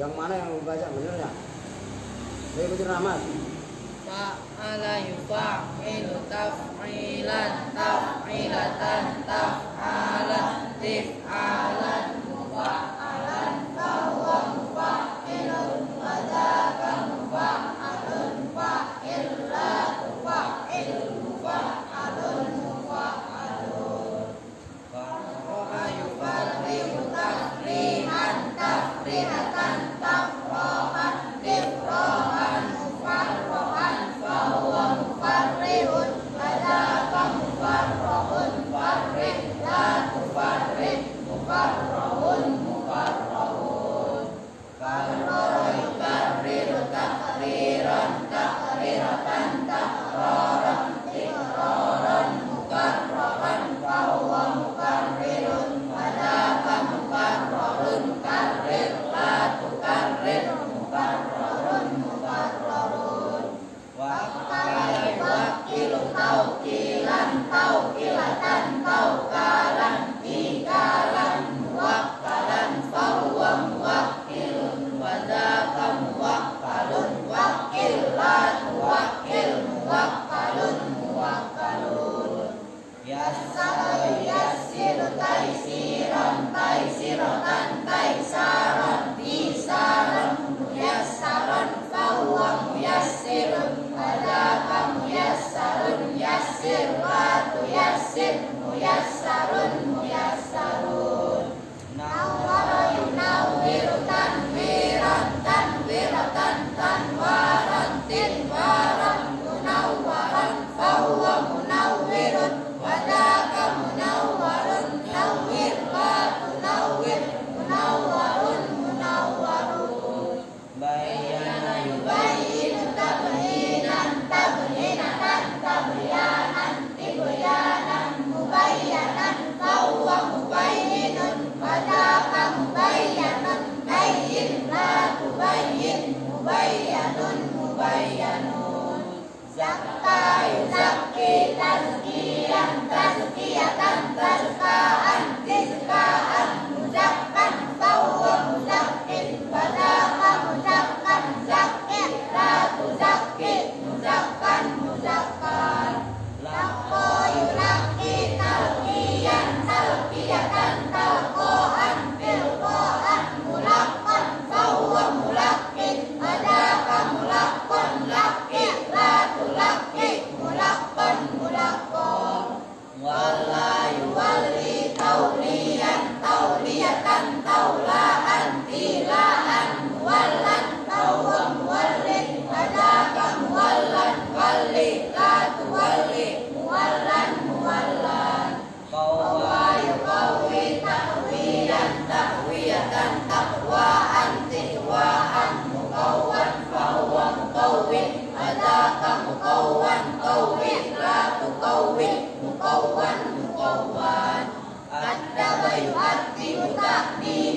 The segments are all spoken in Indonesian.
Yang mana yang baca benernya? Saya ikutin Rahmat. Fa'ala yufa'ilu taf'ilan taf'ilatan taf'alan tif'alan mufa'alan fahuwa mufa'ilun wa dzaka mufa'alun fa'ilatu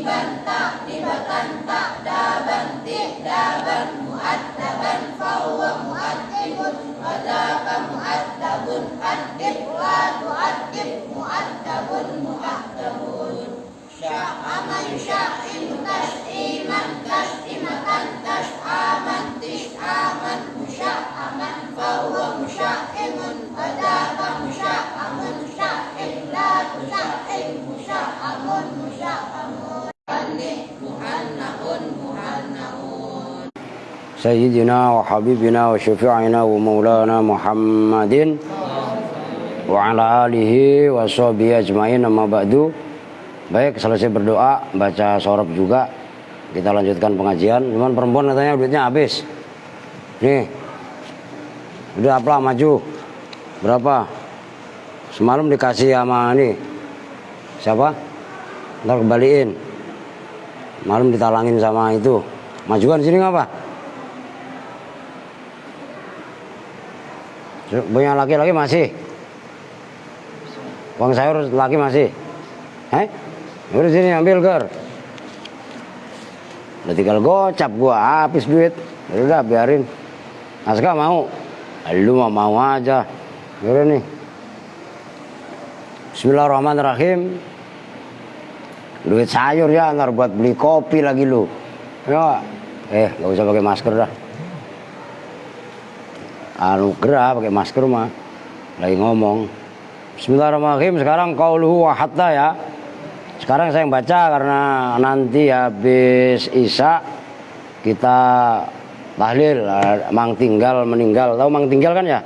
ta'dibatan ta'daban ti'daban mu'addaban fahuwa mu'addibun wa dzaka mu'addabun addib wa tu'addib mu'addabun mu'addabun sya'ama yusya'im tas'iman tas'imatan tas'aman tis'aman musya'aman fahuwa musyaimun wa dzaka musya'amun sya'im la tusya'im musya'amun musya'amun muhannaun muhannaun. Sayyidina wa habibina wa syafi'ina wa maulana Muhammadin wa ala alihi wa sahbihi ajmain, amma ba'du. Baik, selesai berdoa, baca sorab juga, kita lanjutkan pengajian. Cuman perempuan katanya duitnya habis. Nih, udah apa maju? Berapa? Semalam dikasih sama ini siapa? Ntar kembaliin. Malam ditalangin sama itu. Majukan sini ngapa? Punya laki-laki masih? Uang sayur laki masih? Udah sini ambil ger. Udah tinggal gocap gua habis duit. Udah biarin. Aska mau? Lu mau aja. Udah nih. Bismillahirrahmanirrahim. Duit sayur ya, ntar buat beli kopi lagi lu. Ya, gak usah pakai masker dah. Gerah pakai masker mah. Lagi ngomong. Bismillahirrahmanirrahim. Sekarang qauluhu wa hatta ya. Sekarang saya yang baca karena nanti habis Isya kita tahlil. Mang Tinggal meninggal. Tahu Mang Tinggal kan ya?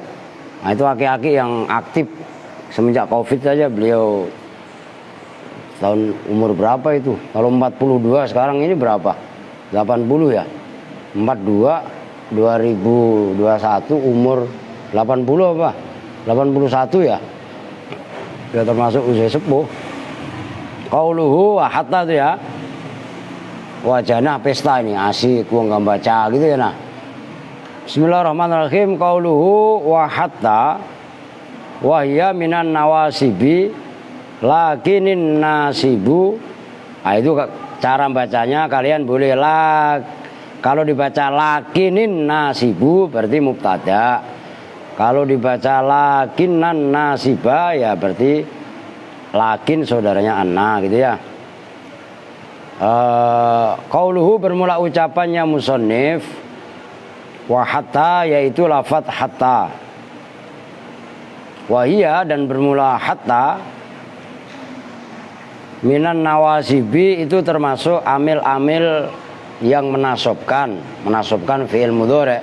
Nah, itu aki-aki yang aktif semenjak Covid saja. Beliau tahun umur berapa itu? Kalau 42 sekarang ini berapa? 80 ya? 42 2021 umur 80 apa? 81 ya? Dia termasuk usia sepuh. Qauluhu wa hatta itu ya. Wajana pesta ini asik gua enggak baca gitu ya nah. Bismillahirrahmanirrahim. Qauluhu wa hatta wa hiya minan nawasibi lakinin nasibu. Nah, itu cara bacanya kalian boleh kalau dibaca lakinin nasibu berarti mubtada. Kalau dibaca lakinan nasiba ya berarti lakin saudaranya anna gitu ya. Qauluhu bermula ucapannya musannif wa hatta yaitu lafaz hatta. Wahia dan bermula hatta minan nawasibi itu termasuk amil-amil yang menasobkan fi'il mudhari'.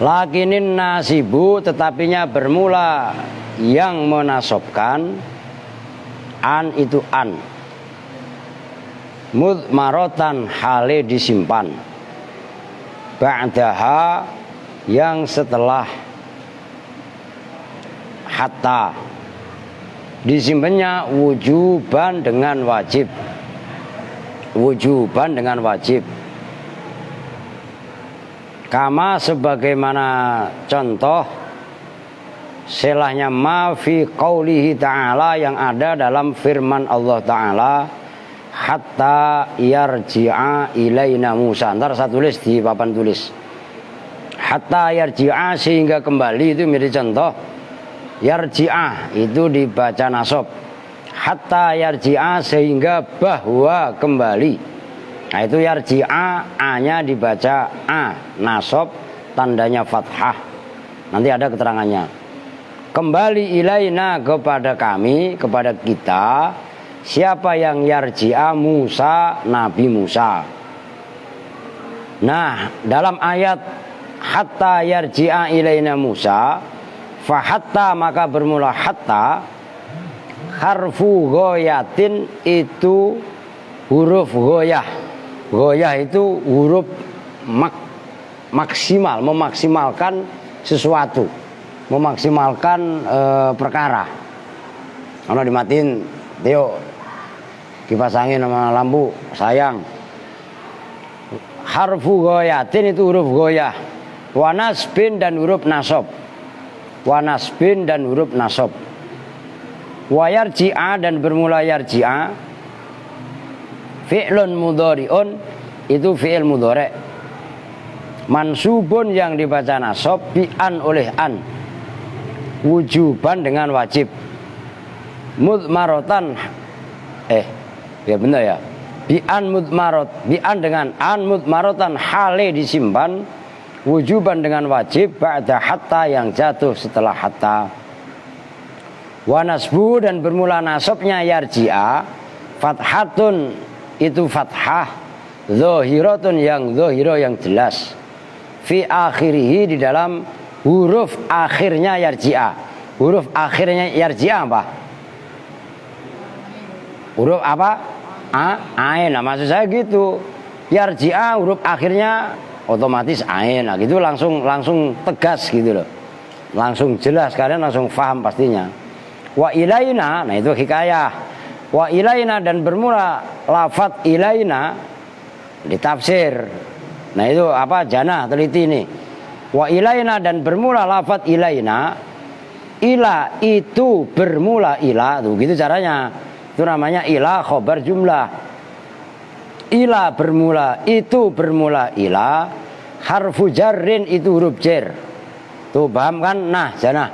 Lakinin nasibu tetapinya bermula yang menasobkan an itu an mudmarotan hale disimpan ba'daha yang setelah hatta disimpannya wujuban dengan wajib kama sebagaimana contoh selahnya ma fi qaulihi ta'ala yang ada dalam firman Allah Ta'ala hatta yarji'a ilaina Musa. Ntar saya tulis di papan tulis hatta yarji'a sehingga kembali, itu menjadi contoh. Yarji'a itu dibaca nasab, hatta yarji'a sehingga bahwa kembali. Nah itu yarji'a, A-nya dibaca A, nasab, tandanya fathah. Nanti ada keterangannya. Kembali ilaina kepada kami, kepada kita. Siapa yang yarji'a? Musa, Nabi Musa. Nah dalam ayat hatta yarji'a ilaina Musa, fa hatta maka bermula hatta, harfu ghoyatin itu huruf ghoyah. Ghoyah itu huruf maksimal, memaksimalkan sesuatu, memaksimalkan perkara. Kalau dimatiin, Tio kipasangin sama lampu, sayang. Harfu ghoyatin itu huruf ghoyah. Wanasbin dan huruf nasab. Wanasbin dan huruf nasab. Wayarji'a dan bermula yarji'a. fi'lun mudhari'un itu fi'il mudhari'. Mansubun yang dibaca nasab bi an oleh an. Wujuban dengan wajib. Mudmaratan ya benar ya. Bi an dengan an mudmaratan hale disimpan. Wujuban dengan wajib ba'da hatta yang jatuh setelah hatta. Wa nasbu dan bermula nasabnya yarji'a fathatun itu fathah, zahiratun yang zahira yang jelas. Fi akhirihi di dalam huruf akhirnya yarji'a. Huruf akhirnya yarji'a apa? Huruf apa? Ain. Nah, maksud saya gitu. Yarji'a huruf akhirnya otomatis ain. Nah, gitu langsung tegas gitu loh. Langsung jelas, kalian langsung paham pastinya. Wa ilaina, nah itu hikayah. Wa ilaina dan bermula lafadz ilaina ditafsir. Nah itu apa? Jana, teliti nih. Wa ilaina dan bermula lafadz ilaina. Ila itu bermula ila, tuh gitu caranya. Itu namanya ila khobar jumlah. Ila bermula itu bermula ila. Harfu jarrin itu huruf jar. Tuh paham kan? Nah, jana.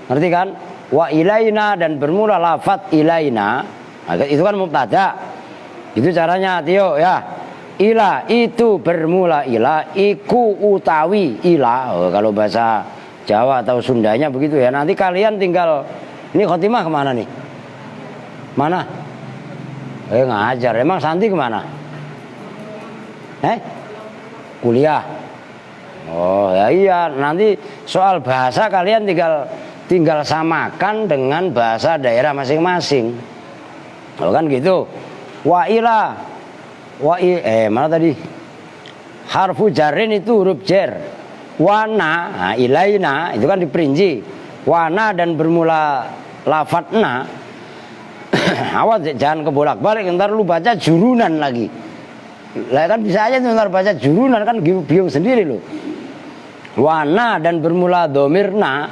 Ngerti kan? Wa ilaina dan bermula lafadz ilaina. Nah, itu kan mubtada. Itu caranya, Tio ya. Ila itu bermula ila, iku utawi ila. Kalau bahasa Jawa atau Sundanya begitu ya. Nanti kalian tinggal, ini khotimah kemana nih? Mana? Ngajar. Emang Santi kemana? Kuliah. Oh ya iya. Nanti soal bahasa kalian tinggal samakan dengan bahasa daerah masing-masing. Oh kan gitu. Wa ila. Mana tadi? Harfu jarrin itu huruf jar. Wana, nah, ilaina itu kan diperinci. Wana dan bermula lafadzna. Awas jangan kebolak-balik, ntar lu baca jurunan lagi. Lah kan bisa aja tuh ntar baca jurunan kan bingung sendiri lu. Wana dan bermula domirna.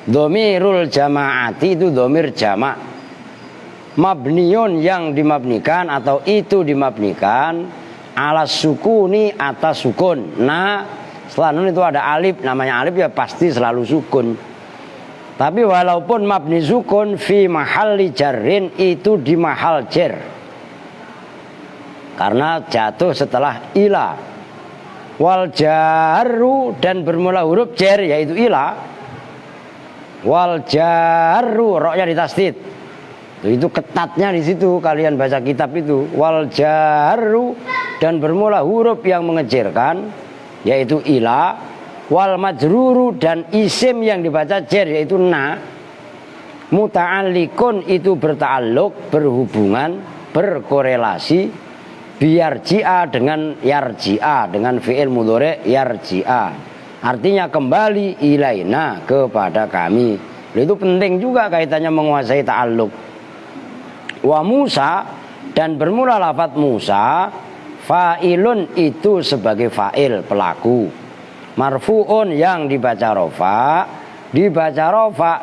Domirul jamaati itu domir jamak. Mabniun yang dimabnikan atau itu dimabnikan alas sukuni atas sukun. Nah setelah nun itu ada alif, namanya alif ya pasti selalu sukun. Tapi walaupun mabni sukun fi mahalli jarrin itu di mahal jar. Karena jatuh setelah ila. Wal jarru dan bermula huruf jar yaitu ila. Wal jarru roknya ditasdid. Itu ketatnya di situ kalian baca kitab itu. Wal jarru dan bermula huruf yang mengejarkan yaitu ila. Wal majruru dan isim yang dibaca jar yaitu na. Muta'alliqun itu berta'alluq, berhubungan, berkorelasi. Biarji'a dengan yarji'a, dengan fi'il mudhari' yarji'a. Artinya kembali ilaina, kepada kami. Itu penting juga kaitannya menguasai ta'alluq. Wa Musa dan bermula lafadz Musa, fa'ilun itu sebagai fa'il pelaku. Marfu'un yang dibaca rofa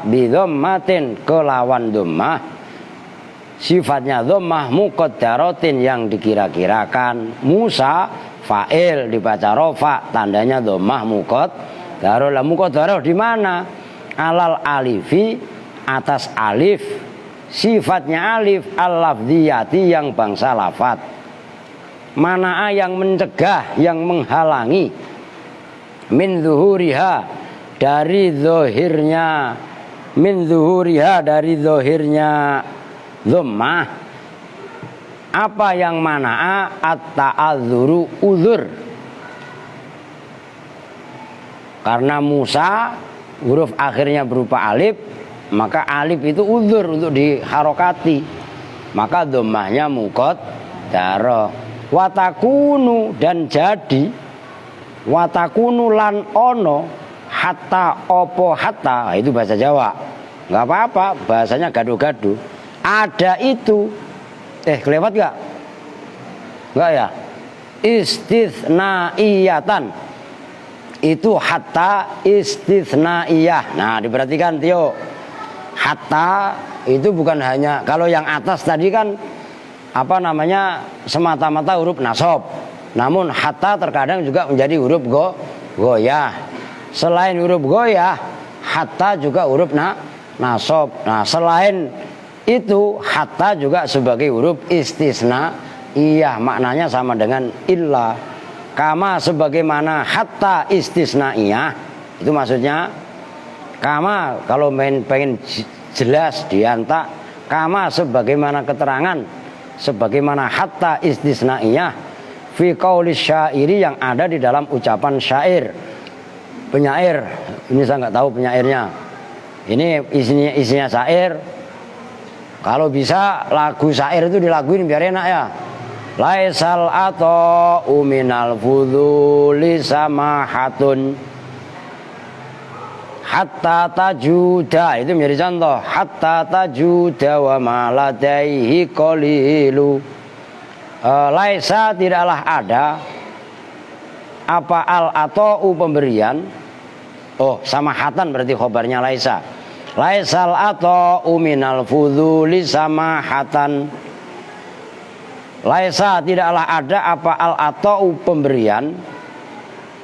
bidhammatin kelawan dhammah. Sifatnya dhammah muqaddaratin yang dikira-kirakan. Musa fa'il dibaca rofa, tandanya dhammah muqaddarah. Lah muqaddarah di mana? Alal alifi, atas alif. Sifatnya alif al-lafdhiyati yang bangsa lafat. Mana'a yang mencegah, yang menghalangi. Min zuhuriha dari zahirnya. Min zuhuriha dari zahirnya dhammah. Apa yang mana'a? At-ta'adzuru uzur. Karena Musa huruf akhirnya berupa alif, maka alif itu uzur untuk diharokati. Maka dhammahnya muqaddarah. Watakunu dan jadi. Watakunu lan ono hatta opo hatta. Itu bahasa Jawa. Nggak apa-apa, bahasanya gado-gado. Ada itu. Kelewat gak? Enggak ya? Istitsnaiyatan. Itu hatta istitsnaiyah. Nah, diperhatikan Tio. Hatta itu bukan hanya, kalau yang atas tadi kan apa namanya semata-mata huruf nasab. Namun hatta terkadang juga menjadi huruf goyah. Selain huruf goyah, hatta juga huruf nasab. Nah, selain itu hatta juga sebagai huruf istisna. Iya, maknanya sama dengan illa. Kama sebagaimana hatta istisnaiyah. Itu maksudnya kama kalau pengen jelas diantak, kama sebagaimana keterangan, sebagaimana hatta istisnaiyah fi qaulis syairi yang ada di dalam ucapan syair. Penyair, ini saya nggak tahu penyairnya. Ini isinya syair. Kalau bisa lagu syair itu dilaguin biar enak ya. Laisal atau minal fuduli samahatun hatta tajuda, itu menjadi contoh. Hatta tajuda wa maladaihi qalilu. Laisa tidaklah ada apa al atau pemberian. Oh, samahatan berarti khobarnya laisa. Laisal atau minal fuduli samahatan. Laisa tidaklah ada apa al atau pemberian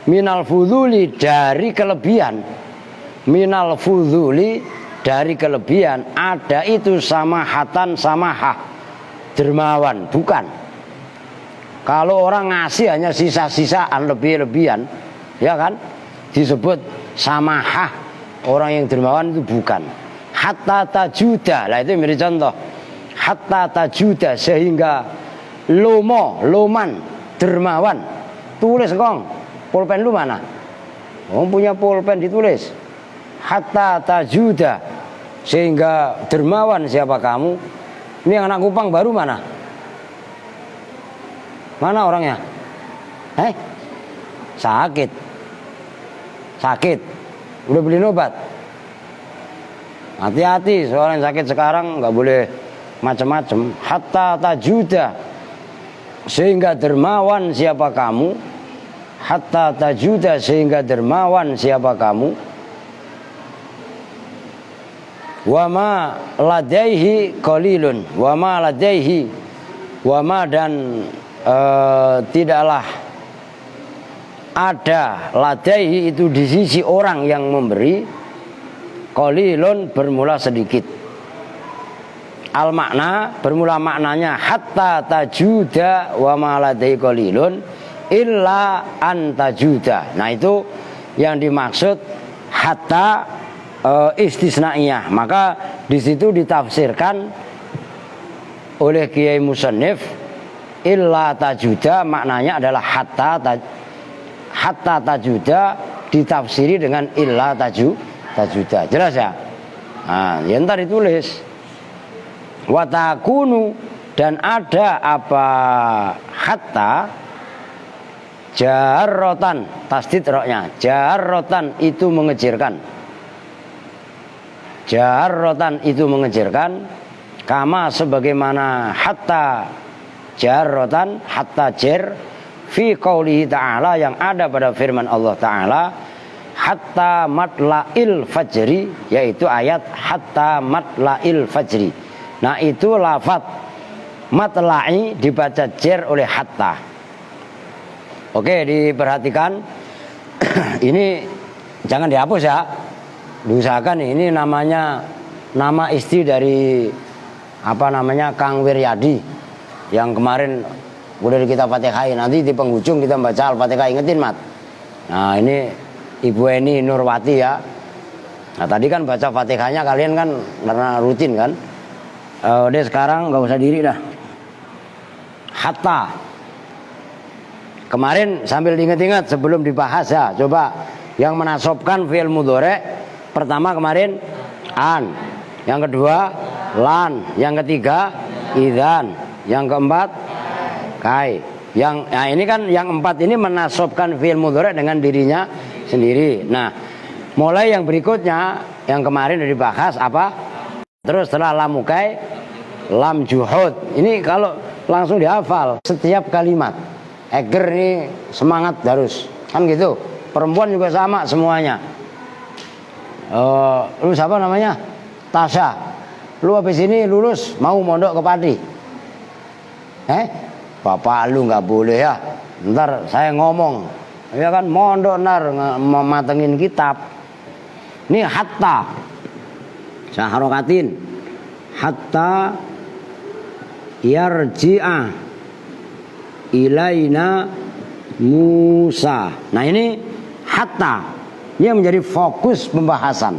minal fuduli dari kelebihan. Minal fuduli dari kelebihan ada itu samahatan samahah dermawan, bukan. Kalau orang ngasih hanya sisa-sisaan lebih-lebihan, ya kan, disebut samahah. Orang yang dermawan itu bukan. Hatta tajuda, lah itu menjadi contoh. Hatta tajuda sehingga loman, dermawan. Tulis kong, pulpen lu mana? Oh, punya pulpen ditulis. Hatta tajuda sehingga dermawan siapa kamu? Ini yang anak Kupang baru mana? Mana orangnya? Sakit. Udah beli obat. Hati-hati, seorang yang sakit sekarang nggak boleh macam-macam. Hatta tajuda sehingga dermawan siapa kamu. Hatta tajuda sehingga dermawan siapa kamu. Wama ladaihi qalilun. Wama ladaihi, wama dan tidaklah ada ladaihi itu di sisi orang yang memberi qalilun bermula sedikit. Al makna bermula maknanya hatta tajuda wa ma ladai qalilun illa an tajuda. Nah, itu yang dimaksud hatta istisnaiyah. Maka di situ ditafsirkan oleh Kiai Musannif illa tajuda maknanya adalah hatta tajuda ditafsiri dengan illa tajuda. Jelas ya? Nah, ya ntar ditulis watakunu dan ada apa hatta jarrotan, tasdid roknya jarrotan itu mengejirkan. Jarrotan itu mengejirkan kama sebagaimana hatta jarrotan hatta jer fi qaulihi ta'ala yang ada pada firman Allah Ta'ala hatta matla'il fajri, yaitu ayat hatta matla'il fajri. Nah, itu lafaz matla'i dibaca jer oleh hatta. Oke, diperhatikan. Ini jangan dihapus ya. Diusahakan ini namanya nama istri dari apa namanya Kang Wiryadi yang kemarin udah kita Fatihah. Nanti di penghujung kita baca Al-Fatihah, ingetin Mat. Nah, ini Ibu Eni Nurwati ya. Nah, tadi kan baca Fatihahnya kalian kan karena rutin kan. Udah sekarang nggak usah diri dah. Hatta. Kemarin sambil diingat-ingat sebelum dibahas ya, coba yang menasobkan fi'il mudhari' pertama kemarin an, yang kedua lan, yang ketiga idzan, yang keempat kai. Nah, ini kan yang empat ini menasobkan fi'il mudhari' dengan dirinya sendiri. Nah, mulai yang berikutnya yang kemarin udah dibahas apa? Terus setelah lam mukai, lam juhud. Ini kalau langsung dihafal setiap kalimat. Eger ini semangat harus kan gitu. Perempuan juga sama semuanya. Lu siapa namanya? Tasya. Lu habis ini lulus mau mondok ke Pati. Bapak lu nggak boleh ya. Ntar saya ngomong. Ya kan mondok ntar mematengin kitab. Ini hatta. Saya harokatin. Hatta yarji'a ilaina Musa. Nah ini hatta. Ini yang menjadi fokus pembahasan.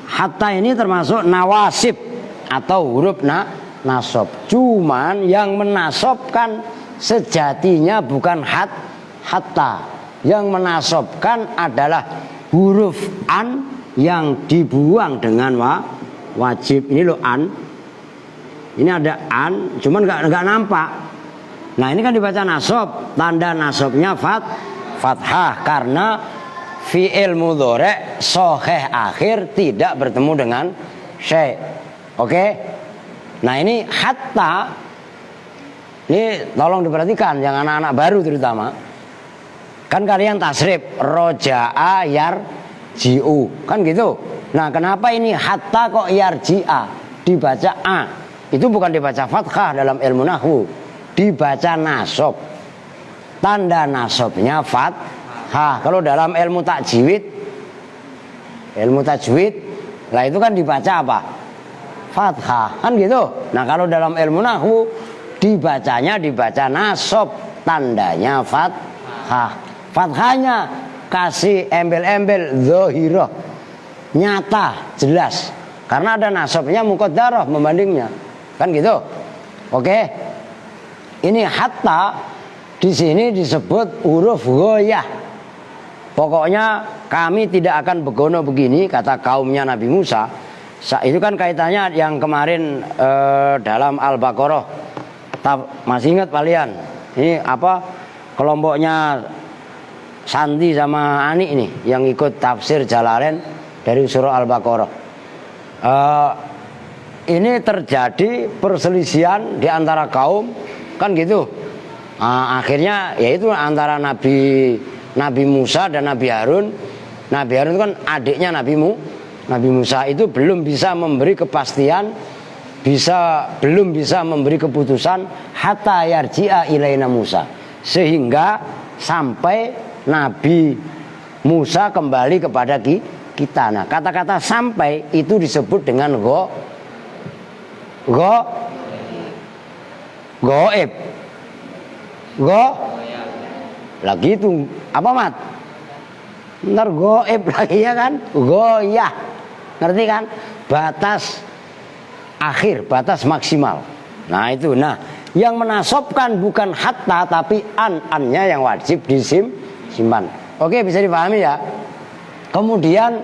Hatta ini termasuk nawasib atau huruf nasab. Cuman yang menasobkan sejatinya bukan hatta. Yang menasobkan adalah huruf an yang dibuang dengan wajib. Ini loh an. Ini ada an, cuman nggak nampak. Nah ini kan dibaca nasab, tanda nasabnya fathah karena fi'il mudhari' sahih akhir tidak bertemu dengan syai'. Oke? Nah ini hatta, ini tolong diperhatikan yang anak-anak baru terutama. Kan kalian tasrif roja'a yarji'u, kan gitu. Nah kenapa ini hatta kok yarji'a dibaca a? Itu bukan dibaca fathah dalam ilmu nahwu, dibaca nasab. Tanda nasabnya fathah. Kalau dalam ilmu tajwid, lah itu kan dibaca apa? Fathah, kan gitu. Nah kalau dalam ilmu nahwu dibaca nasab, tandanya fathah. Fathahnya kasih embel-embel zahirah, nyata, jelas. Karena ada nasabnya muqaddarah membandingnya. Kan gitu. Oke. Ini hatta di sini disebut huruf ghoyah. Pokoknya kami tidak akan begono begini kata kaumnya Nabi Musa. Itu kan kaitannya yang kemarin dalam Al-Baqarah. Masih ingat kalian? Ini apa? Kelompoknya Santi sama Ani ini yang ikut tafsir Jalalain dari surah Al-Baqarah. Ini terjadi perselisihan di antara kaum, kan gitu. Akhirnya yaitu antara Nabi Musa dan Nabi Harun. Nabi Harun itu kan adiknya Nabi Musa, itu belum bisa memberi kepastian, belum bisa memberi keputusan hatta yarji'a ilaina Musa, sehingga sampai Nabi Musa kembali kepada kita. Nah, kata-kata sampai itu disebut dengan goib. Lagi itu apa mat? Ntar goib lagi ya kan? Goyah. Ngerti kan? Batas akhir, batas maksimal. Nah itu. Nah, yang menasobkan bukan hatta tapi an-annya yang wajib disimpan. Oke, bisa dipahami ya? Kemudian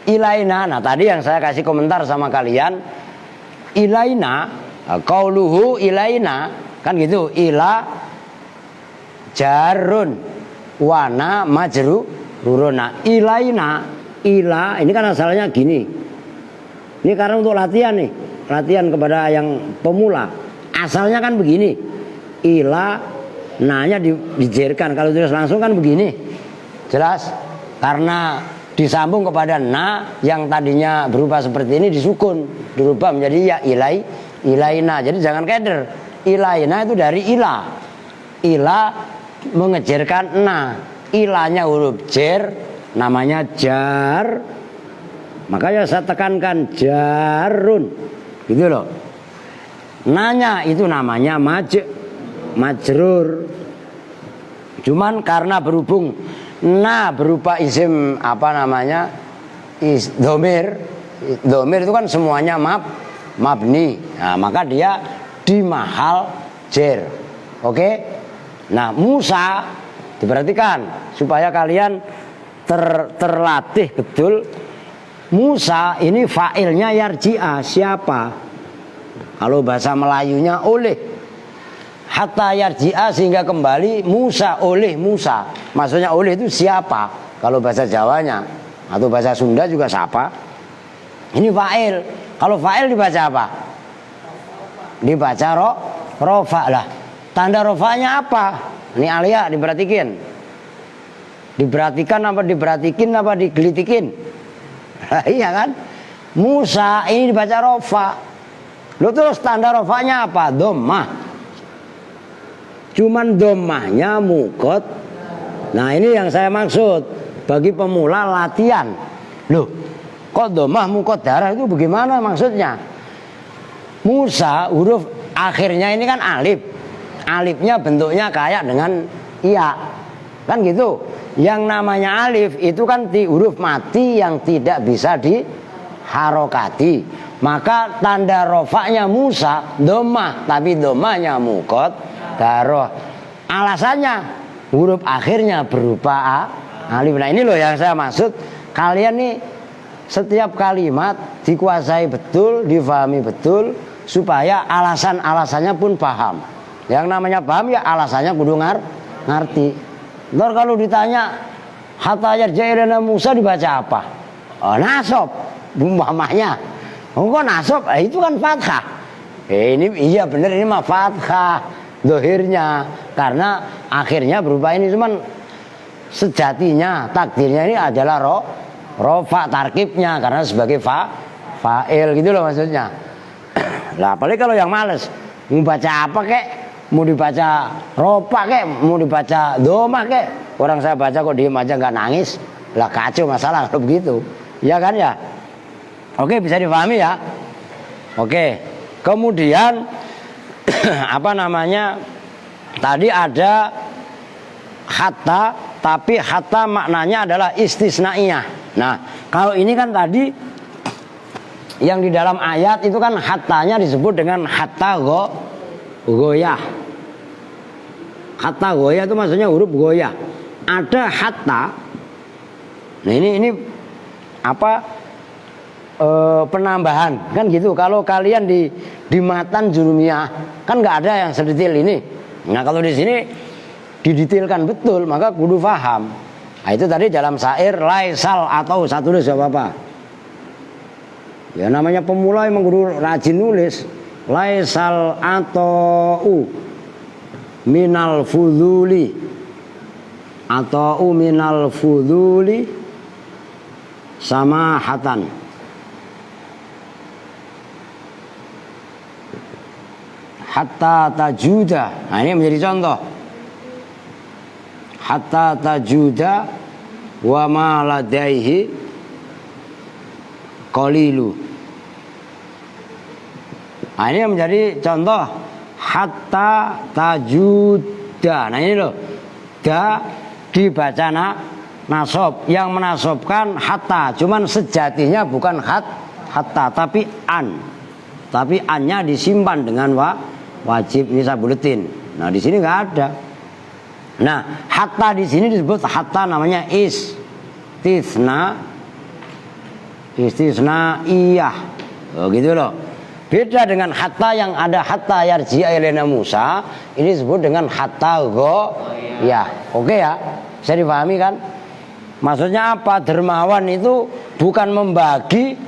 ilaina. Nah, tadi yang saya kasih komentar sama kalian, ilaina, qauluhu ilaina, kan gitu. Ila jarun wana majruruna. Ilaina, ila ini kan asalnya gini. Ini karena untuk latihan nih, latihan kepada yang pemula. Asalnya kan begini. Ila nanya dijerkan, kalau tulis langsung kan begini. Jelas? Karena disambung kepada na yang tadinya berupa seperti ini disukun, dirubah menjadi ya ilaina. Jadi jangan keder. Ilaina itu dari ila. Ila mengejarkan na. Ilanya huruf jer, namanya jar. Makanya saya tekankan jarun. Gitu loh. Nanya itu namanya majrur. Cuman karena berhubung na berupa isim apa namanya domir itu kan semuanya mabni. Nah, maka dia di mahal jer. Oke? Nah, Musa diperhatikan supaya kalian terlatih betul. Musa ini fa'ilnya yarji'a, siapa? Kalau bahasa Melayunya oleh. Hatta yarji'a sehingga kembali Musa, oleh Musa. Maksudnya oleh itu siapa? Kalau bahasa Jawanya atau bahasa Sunda juga siapa? Ini fa'il. Kalau fa'il dibaca apa? Dibaca rofa lah. Tanda rofanya apa? Ini Alia diperhatikan. Diperhatikan apa diperhatikin apa digelitikin? Iya kan? Musa ini dibaca rofa. Lalu terus tanda rofanya apa? Dhammah. cuman domahnya mukot. Nah ini yang saya maksud bagi pemula latihan. Loh, kok domah mukot darah itu bagaimana maksudnya? Musa huruf akhirnya ini kan alif. Alifnya bentuknya kayak dengan iya. Kan gitu. Yang namanya alif itu kan huruf mati yang tidak bisa diharokati. Maka tanda rofaknya Musa domah, tapi domahnya mukot daroh. Alasannya huruf akhirnya berupa alif. Nah ini loh yang saya maksud. Kalian nih setiap kalimat dikuasai betul, difahami betul, supaya alasan-alasannya pun paham. Yang namanya paham ya alasannya kudu ngerti. Ntar kalau ditanya hatta yarja'ilana Musa dibaca apa? Oh nasob, umpamanya. Oh kok nasob? Itu kan fathah. Ini iya bener ini mah fathah dohirnya, karena akhirnya berupa ini, cuman sejatinya takdirnya ini adalah rofa tarkibnya karena sebagai fa'il gitu loh maksudnya. Lah apalagi kalau yang males mau baca apa kek, mau dibaca rofa kek, mau dibaca domah kek, orang saya baca kok diem aja nggak nangis, lah kacau masalah kalau begitu, ya kan ya. Oke, bisa dipahami ya. Oke, kemudian apa namanya, tadi ada hatta, tapi hatta maknanya adalah istisnaiyah. Nah, kalau ini kan tadi yang di dalam ayat itu kan hattanya disebut dengan hatta goyah. Hatta goyah itu maksudnya huruf goyah. Ada hatta. Nah ini apa penambahan kan gitu. Kalau kalian di matan jurumiyah kan nggak ada yang sedetail ini. Nah kalau di sini didetailkan betul, maka kudu paham. Nah itu tadi dalam syair laisal atau satu tulis apa? Ya namanya pemula emang kudu rajin nulis. Laisal atau minal fuduli, atau minal fuduli sama hatan. Hatta tajuda. Nah ini menjadi contoh. Hatta tajuda wa ma ladaihi qalilu. Nah ini menjadi contoh. Hatta tajuda. Nah ini loh, da dibaca nasob. Yang menasobkan hatta, cuman sejatinya bukan hatta tapi an. Tapi annya disimpan dengan wajib. Ini saya buletin. Nah di sini nggak ada. Nah hatta di sini disebut hatta namanya istisnaiyah. Oh gitu loh. Beda dengan hatta yang ada hatta yarji'a ilaina Musa, ini disebut dengan hatta goyah. Oke ya, bisa dipahami kan? Maksudnya apa? Dermawan itu bukan membagi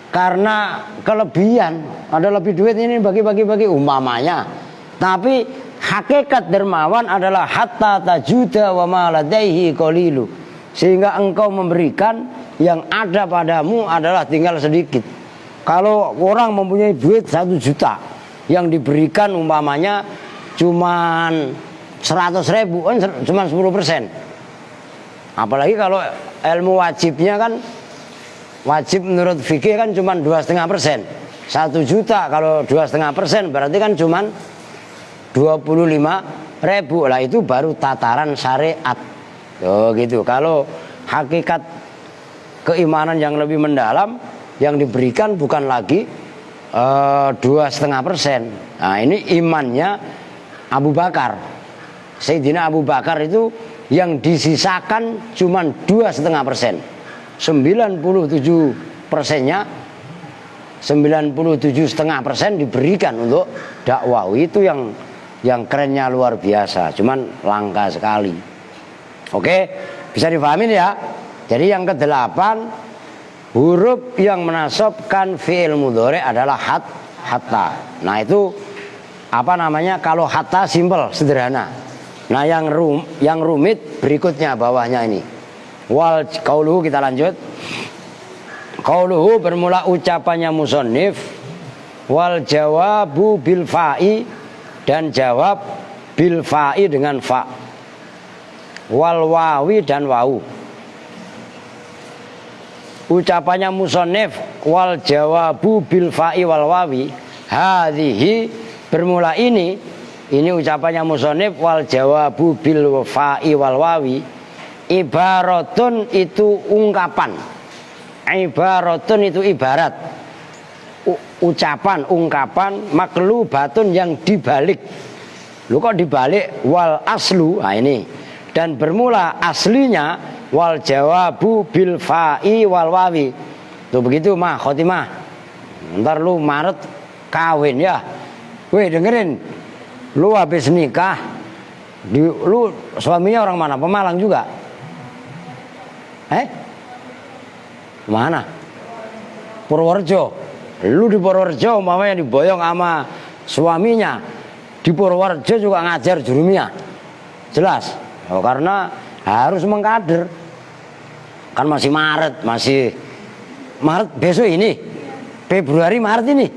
karena kelebihan, ada lebih duit ini bagi-bagi umpamanya. Tapi hakikat dermawan adalah hatta tajuda wa ma ladaihi qalilu. Sehingga engkau memberikan yang ada padamu adalah tinggal sedikit. Kalau orang mempunyai duit 1 juta, yang diberikan umpamanya cuman 100.000, cuman 10%. Apalagi kalau ilmu wajibnya kan, wajib menurut fikih kan cuman 2,5%. 1 juta kalau 2,5% berarti kan cuman 25.000. Lah itu baru tataran syariat. Oh gitu. Kalau hakikat keimanan yang lebih mendalam, yang diberikan bukan lagi 2,5%. Nah ini imannya Abu Bakar. Sayyidina Abu Bakar itu yang disisakan cuman 2,5%. 97%-nya 97,5% diberikan untuk dakwah. Itu yang kerennya luar biasa, cuman langka sekali. Oke, bisa dipahamin ya. Jadi yang ke-8, huruf yang menasobkan fi'il mudhari adalah hatta. Nah itu apa namanya? Kalau hatta simpel, sederhana. Nah yang rumit berikutnya bawahnya ini. Wal qauluhu, kita lanjut. Qauluhu bermula ucapannya musannif. Wal jawabu bil fa'i dan jawab bil fa'i dengan fa, wal wawi dan wau. Ucapannya musonif wal jawabu bil fa'i wal wawi, hadhihi bermula ini ucapannya musonif wal jawabu bil fa'i wal wawi, ibaratun itu ungkapan, ibaratun itu ibarat, ucapan, ungkapan, maklubatun yang dibalik. Lu kok dibalik? Wal aslu, nah ini, dan bermula aslinya wal jawabu bil fa'i wal wawi. Tuh begitu mah khotimah. Ntar lu Maret kawin ya. Weh dengerin, lu habis nikah, lu suaminya orang mana? Pemalang juga? Mana? Purworejo. Lu di Purworejo umpamanya diboyong sama suaminya, di Purworejo juga ngajar jurumiyah. Jelas? Oh, karena harus mengkader. Kan masih Maret besok ini, Februari Maret ini,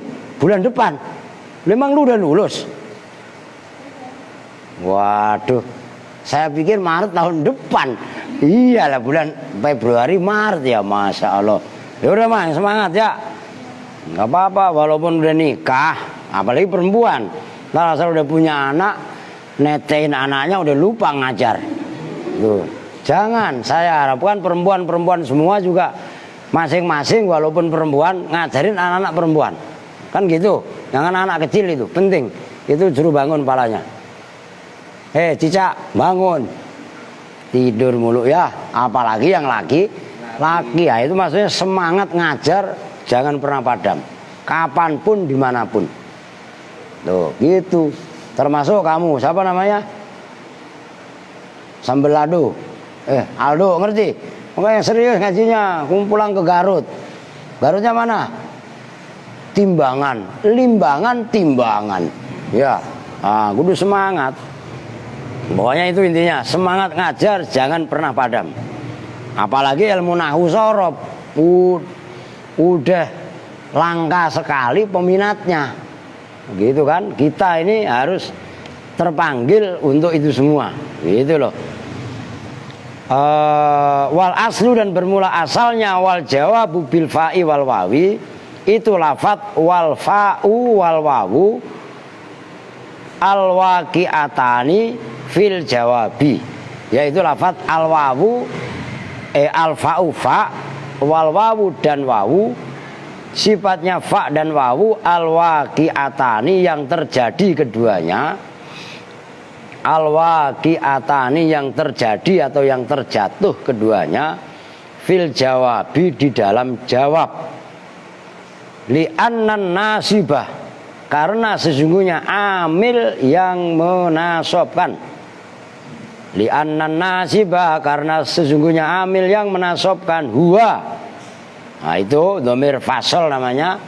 bulan depan. Memang lu udah lulus? Waduh, saya pikir Maret tahun depan. Iyalah bulan Februari Maret ya, Masya Allah. Ya udah Mang, semangat ya. Nggak apa-apa walaupun udah nikah, apalagi perempuan. Nah, asal udah punya anak, netein anaknya udah lupa ngajar. Tuh. Jangan, saya harapkan perempuan-perempuan semua juga masing-masing walaupun perempuan ngajarin anak-anak perempuan. Kan gitu. Jangan anak kecil itu, penting. Itu suruh bangun palanya. Cica, bangun. Tidur mulu ya, apalagi yang laki ya, itu maksudnya semangat ngajar jangan pernah padam, kapanpun dimanapun. Tuh gitu. Termasuk kamu, siapa namanya? Sambel Aldo. Aldo ngerti? Makanya serius ngajinya, pulang ke Garut. Garutnya mana? Timbangan, Limbangan, Timbangan. Ya, kudu semangat. Pokoknya itu intinya, semangat ngajar jangan pernah padam. Apalagi ilmu nahwu sorob, udah langka sekali peminatnya. Gitu kan? Kita ini harus terpanggil untuk itu semua. Gitu loh. Wal aslu dan bermula asalnya wal jawabu bil fa'i wal wawi, itu lafadz wal fa'u wal wawu al waqi'atani fil jawabi, yaitu lafadz al wawu al fa'u fa, wal wawu dan wawu, sifatnya fa dan wawu al waqi'atani yang terjadi keduanya, al waqi'atani yang terjadi atau yang terjatuh keduanya, fil jawabi di dalam jawab, li annan nasibah karena sesungguhnya amil yang menasobkan, li annan nasibah karena sesungguhnya amil yang menasobkan huwa. Nah itu dhamir fasol namanya,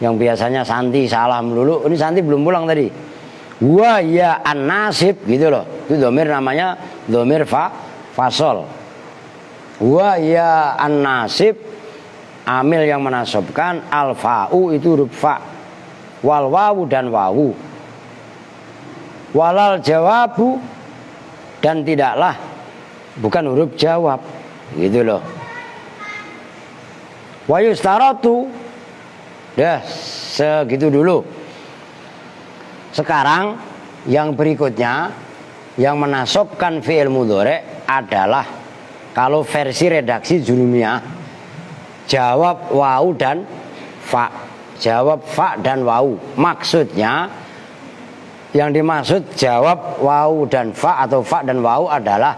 yang biasanya Santi salah melulu. Ini Santi belum pulang tadi. Huwa ya an-nasib gitu loh. Itu dhamir namanya dhamir fasol. Huwa ya an-nasib, amil yang menasobkan, al-fa'u itu huruf fa, wal wawu dan wawu, walal jawabu dan tidaklah, bukan huruf jawab gitu loh. Wa yustaratu, dah segitu dulu. Sekarang yang berikutnya yang menasobkan fi'il mudhari' adalah, kalau versi redaksi jurumiyah, jawab wawu dan fa, jawab fa dan wawu. Maksudnya yang dimaksud jawab wawu dan fa atau fa dan wawu adalah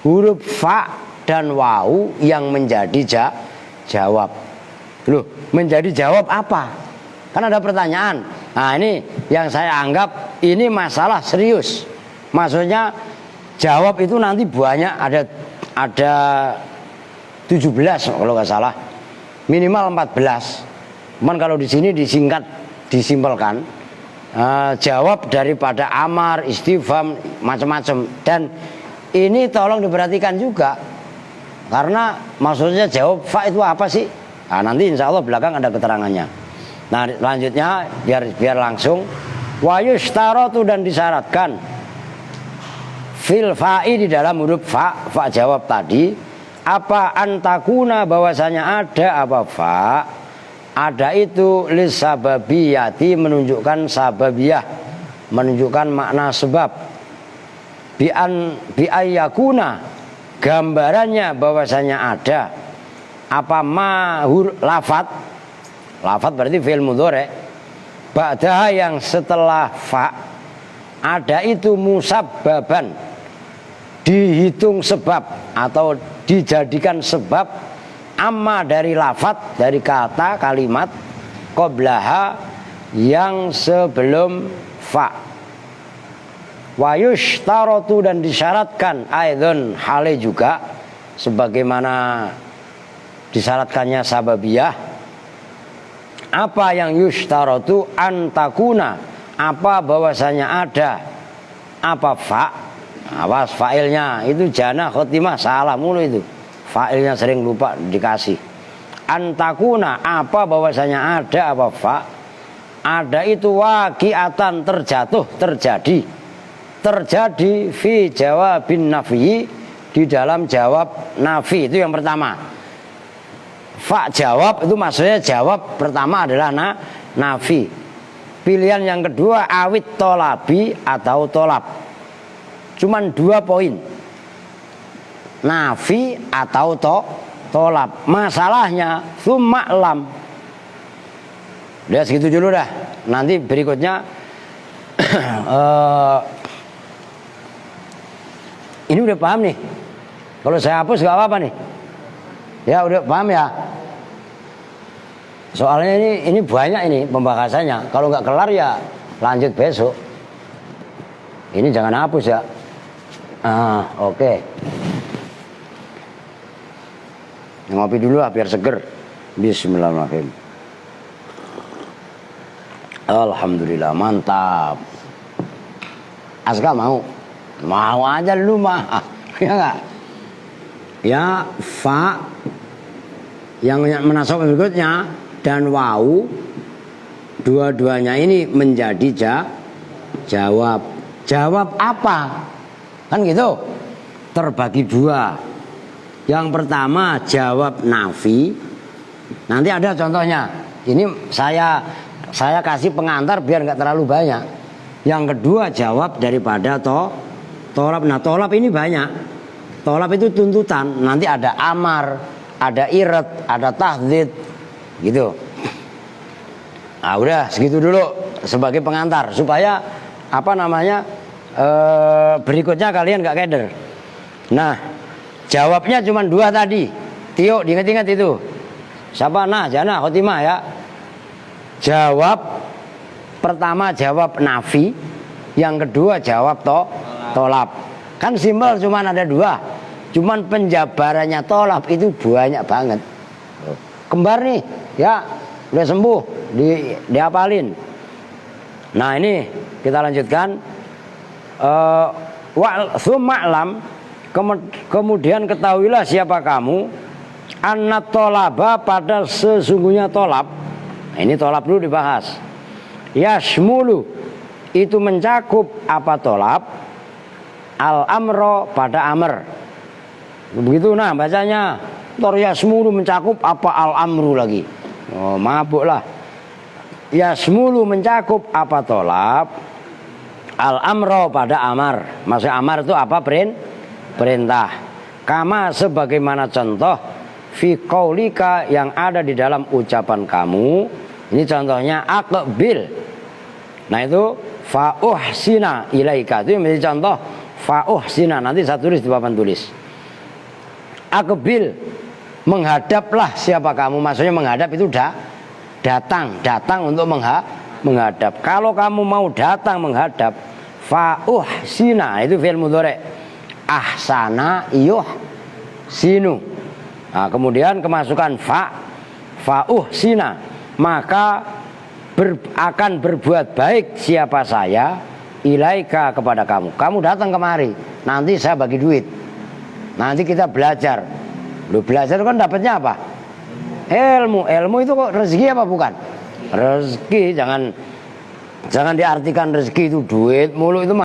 huruf fa dan wawu yang menjadi jawab. Loh, menjadi jawab apa? Kan ada pertanyaan. Nah ini yang saya anggap ini masalah serius. Maksudnya jawab itu nanti banyak, ada 17 kalau nggak salah, minimal 14. Cuman kalau di sini disingkat, disimpelkan, jawab daripada amar, istifham, macam-macam. Dan ini tolong diperhatikan juga, karena maksudnya jawab fa itu apa sih? Nah, nanti insya Allah belakang ada keterangannya. Nah selanjutnya biar langsung Wa yushtaratu dan disyaratkan fil fa'i di dalam huruf fa jawab tadi apa antakuna bahwasanya ada apa fa ada itu lisababiyati menunjukkan sababiyah menunjukkan makna sebab bi ayyakuna gambarannya bahwasanya ada apa mahur lafat berarti fi'il mudhari ba'daha yang setelah fa ada itu musabbaban dihitung sebab atau dijadikan sebab amma dari lafat dari kata kalimat qablaha yang sebelum fa wa yushtaratu dan disyaratkan aidon hale juga sebagaimana disyaratkannya sababiyah apa yang yushtaratu antakuna apa bahwasanya ada apa fa awas fa'ilnya itu jana khotimah salah mulu itu fa'ilnya sering lupa dikasih antakuna apa bahwasanya ada apa fa ada itu waqi'atan terjadi fi jawabin nafi di dalam jawab nafi itu yang pertama fa jawab itu maksudnya jawab pertama adalah nafi pilihan yang kedua awit tolabi atau tolab cuman 2 poin nafi atau tolab masalahnya tsumma lam udah segitu dulu dah nanti berikutnya ini udah paham nih kalau saya hapus gak apa-apa nih ya udah paham ya soalnya ini banyak ini pembahasannya kalau nggak kelar ya lanjut besok ini jangan hapus ya. Oke. Ngopi dulu lah biar seger. Bismillahirrahmanirrahim. Alhamdulillah mantap. Aska mau aja lu mah. Ya enggak? Ya fa yang menasab berikutnya dan wau dua-duanya ini menjadi jawab. Jawab apa? Kan gitu terbagi 2 yang pertama jawab nafi nanti ada contohnya ini saya kasih pengantar biar nggak terlalu banyak yang kedua jawab daripada tolab nah tolab ini banyak tolab itu tuntutan nanti ada amar ada irat ada tahdid gitu nah udah segitu dulu sebagai pengantar supaya apa namanya berikutnya kalian gak keder. Nah jawabnya cuma 2 tadi. Tio diingat-ingat itu siapa jana khotimah ya. Jawab pertama jawab nafi yang kedua jawab tolab kan simpel cuma ada 2 cuman penjabarannya tolab itu banyak banget kembar nih ya udah sembuh dihafalin. Nah ini kita lanjutkan Tsuma'lam kemudian ketahuilah siapa kamu anna tolaba pada sesungguhnya tolab nah, ini tolab dulu dibahas yashmulu itu mencakup apa tolab al amro pada amr begitu nah bacanya tor yashmulu mencakup apa al amru lagi mabuk lah yashmulu mencakup apa tolab al amro pada amar maksud amar itu apa perintah kama sebagaimana contoh fi qaulika yang ada di dalam ucapan kamu ini contohnya aqbil nah itu fa uhsina ilaika itu menjadi contoh fa uhsina nanti saya tulis di papan tulis aqbil menghadaplah siapa kamu maksudnya menghadap itu datang untuk menghadap. Kalau kamu mau datang menghadap, fa'uhsina itu fi'il mudhari. Ahsana yuhsinu. Nah, kemudian kemasukan fa'uhsina, maka akan berbuat baik siapa saya ilaika kepada kamu. Kamu datang kemari, nanti saya bagi duit. Nanti kita belajar. Lu belajar kan dapatnya apa? Ilmu itu kok rezeki apa bukan? Rezeki, jangan Jangan diartikan rezeki itu duit mulu itu